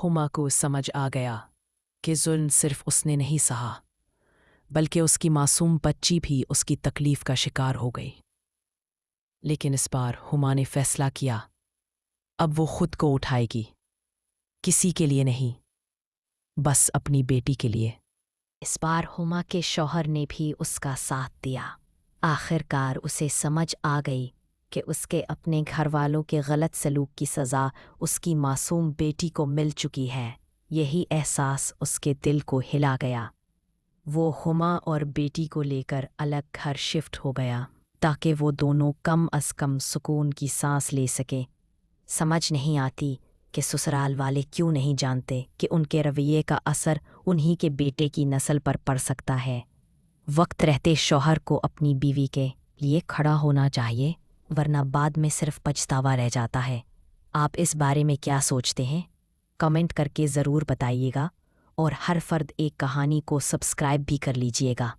ہما کو سمجھ آ گیا کہ ظلم صرف اس نے نہیں سہا بلکہ اس کی معصوم بچی بھی اس کی تکلیف کا شکار ہو گئی۔ لیکن اس بار ہما نے فیصلہ کیا، اب وہ خود کو اٹھائے گی، کسی کے لیے نہیں، بس اپنی بیٹی کے لیے۔ اس بار ہما کے شوہر نے بھی اس کا ساتھ دیا۔ آخر کار اسے سمجھ آ گئی کہ اس کے اپنے گھر والوں کے غلط سلوک کی سزا اس کی معصوم بیٹی کو مل چکی ہے۔ یہی احساس اس کے دل کو ہلا گیا۔ وہ ہما اور بیٹی کو لے کر الگ گھر شفٹ ہو گیا تاکہ وہ دونوں کم از کم سکون کی سانس لے سکیں۔ سمجھ نہیں آتی کہ سسرال والے کیوں نہیں جانتے کہ ان کے رویے کا اثر انہی کے بیٹے کی نسل پر پڑ سکتا ہے۔ وقت رہتے شوہر کو اپنی بیوی کے لیے کھڑا ہونا چاہیے، ورنہ بعد میں صرف پچھتاوا رہ جاتا ہے۔ آپ اس بارے میں کیا سوچتے ہیں؟ کمنٹ کر کے ضرور بتائیے گا، اور ہر فرد ایک کہانی کو سبسکرائب بھی کر لیجئے گا۔